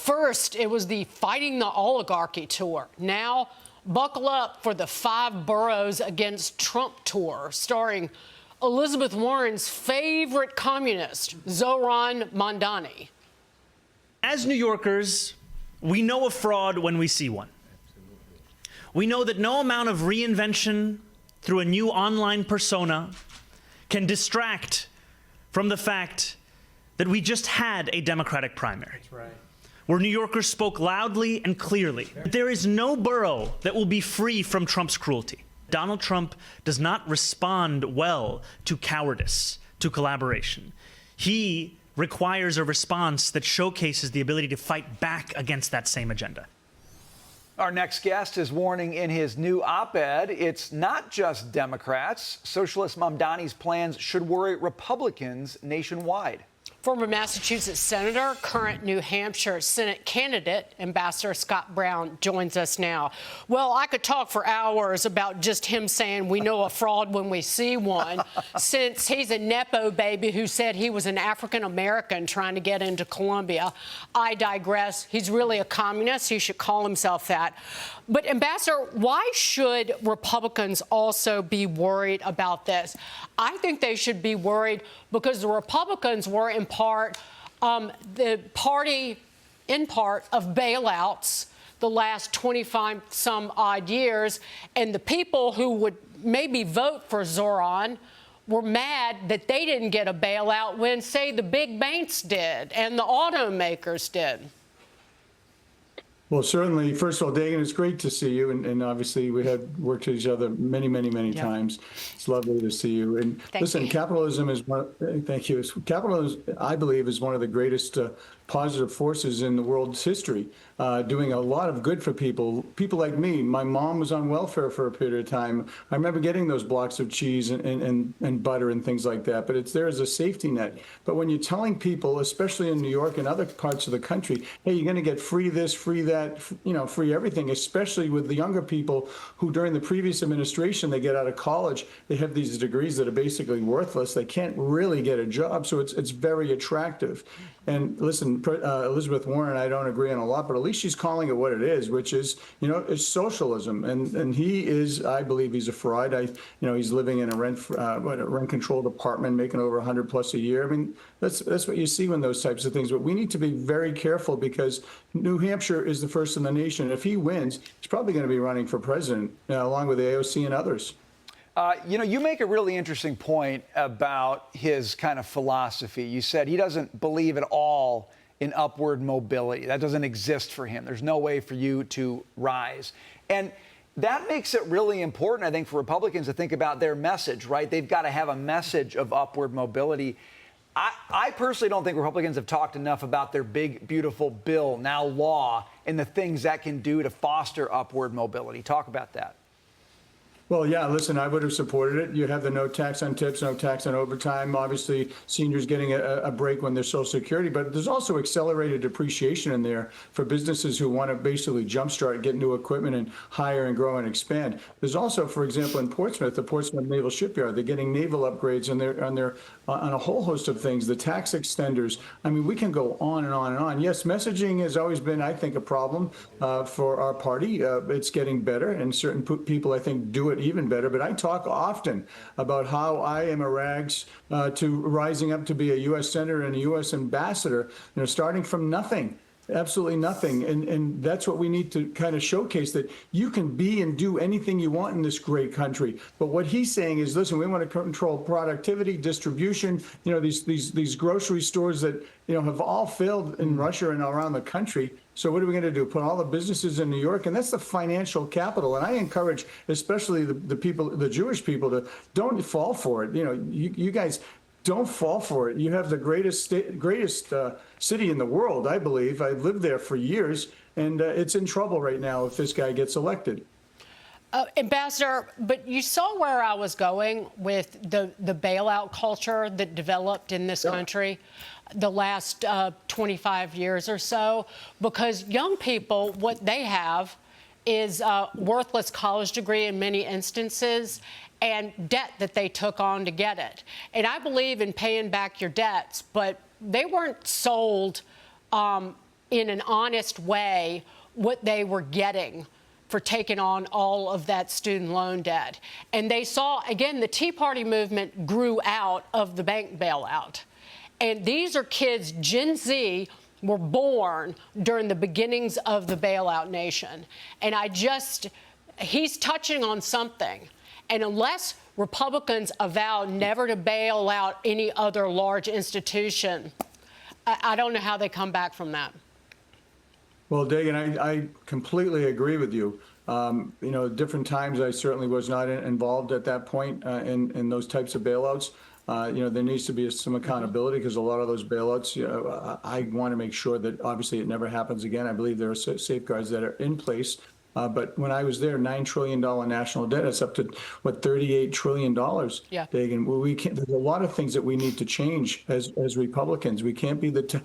First, it was the Fighting the Oligarchy tour. Now, buckle up for the 5 boroughs against Trump tour, starring Elizabeth Warren's favorite communist, Zohran Mamdani. As New Yorkers, we know a fraud when we see one. We know that no amount of reinvention through a new online persona can distract from the fact that we just had a Democratic primary. That's right. Where New Yorkers spoke loudly and clearly. There is no borough that will be free from Trump's cruelty. Donald Trump does not respond well to cowardice, to collaboration. He requires a response that showcases the ability to fight back against that same agenda. Our next guest is warning in his new op-ed, it's not just Democrats. Socialist Mamdani's plans should worry Republicans nationwide. Former Massachusetts Senator, current New Hampshire Senate candidate, Ambassador Scott Brown, joins us now. Well, I could talk for hours about just him saying we know a fraud when we see one, since he's a Nepo baby who said he was an African-American trying to get into Columbia. I digress. He's really a communist. He should call himself that. But, Ambassador, why should Republicans also be worried about this? I think they should be worried because the Republicans were, in part, the party, in part, of bailouts the last 25-some-odd years, and the people who would maybe vote for Zohran were mad that they didn't get a bailout when, say, the big banks did and the automakers did. Well, certainly, first of all, Dagan, it's great to see you. And obviously, we had worked with each other many times. It's lovely to see you. And listen, capitalism is thank you. Capitalism, I believe, is one of the greatest positive forces in the world's history, doing a lot of good for people like me. My mom was on welfare for a period of time. I remember getting those blocks of cheese and butter and things like that, but it's there as a safety net. But when you're telling people, especially in New York and other parts of the country, hey, you're going to get free this, free that, free everything, especially with the younger people who during the previous administration, they get out of college, they have these degrees that are basically worthless. They can't really get a job. So it's very attractive. And listen, Elizabeth Warren, I don't agree on a lot, but at least she's calling it what it is, which is, it's socialism. And he is, I believe he's a fraud. He's living in a rent-controlled apartment, making over 100 plus a year. I mean, that's what you see when those types of things. But we need to be very careful because New Hampshire is the first in the nation. If he wins, he's probably going to be running for president, along with AOC and others. You make a really interesting point about his kind of philosophy. You said he doesn't believe at all in upward mobility. That doesn't exist for him. There's no way for you to rise. And that makes it really important, I think, for Republicans to think about their message, right? They've got to have a message of upward mobility. I personally don't think Republicans have talked enough about their big, beautiful bill, now law, and the things that can do to foster upward mobility. Talk about that. Well, yeah, listen, I would have supported it. You have the no tax on tips, no tax on overtime. Obviously, seniors getting a break when they're Social Security, but there's also accelerated depreciation in there for businesses who want to basically jumpstart, get new equipment and hire and grow and expand. There's also, for example, in Portsmouth, the Portsmouth Naval Shipyard, they're getting naval upgrades and they're on a whole host of things, the tax extenders. I mean, we can go on and on and on. Yes, messaging has always been, I think, a problem for our party. It's getting better, and certain people, I think, do it even better. But I talk often about how I am a rags to rising up to be a U.S. Senator and a U.S. Ambassador, starting from nothing. Absolutely nothing. And that's what we need to kind of showcase, that you can be and do anything you want in this great country. But what he's saying is, listen, we want to control productivity, distribution, these grocery stores that, have all failed in Russia and around the country. So what are we going to do? Put all the businesses in New York? And that's the financial capital. And I encourage, especially the people, the Jewish people, to don't fall for it. You guys don't fall for it. You have the greatest city in the world, I believe. I've lived there for years, and it's in trouble right now if this guy gets elected. Ambassador, but you saw where I was going with the bailout culture that developed in this country the last 25 years or so, because young people, what they have is a worthless college degree in many instances and debt that they took on to get it. And I believe in paying back your debts, but they weren't sold in an honest way what they were getting for taking on all of that student loan debt. And they saw, again, the Tea Party movement grew out of the bank bailout. And these are kids, Gen Z, were born during the beginnings of the bailout nation. And he's touching on something. And unless Republicans avow never to bail out any other large institution, I don't know how they come back from that. Well, Dagan, I completely agree with you. Different times I certainly was not involved at that point in those types of bailouts. There needs to be some accountability because a lot of those bailouts, I want to make sure that obviously it never happens again. I believe there are safeguards that are in place. But when I was there, $9 trillion national debt, it's up to, $38 trillion, Yeah. Dagan. Well, there's a lot of things that we need to change as Republicans. We can't be the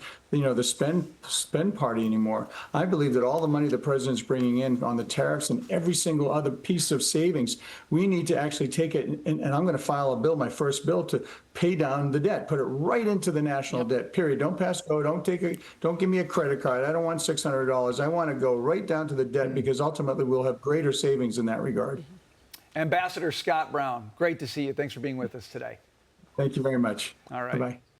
spend party anymore. I believe that all the money the president's bringing in on the tariffs and every single other piece of savings, we need to actually take it, and I'm going to file a bill, my first bill, to pay down the debt, put it right into the national debt, period. Don't pass go, don't give me a credit card. I don't want $600. I want to go right down to the debt because ultimately we'll have greater savings in that regard. Ambassador Scott Brown, great to see you. Thanks for being with us today. Thank you very much. All right. Bye-bye.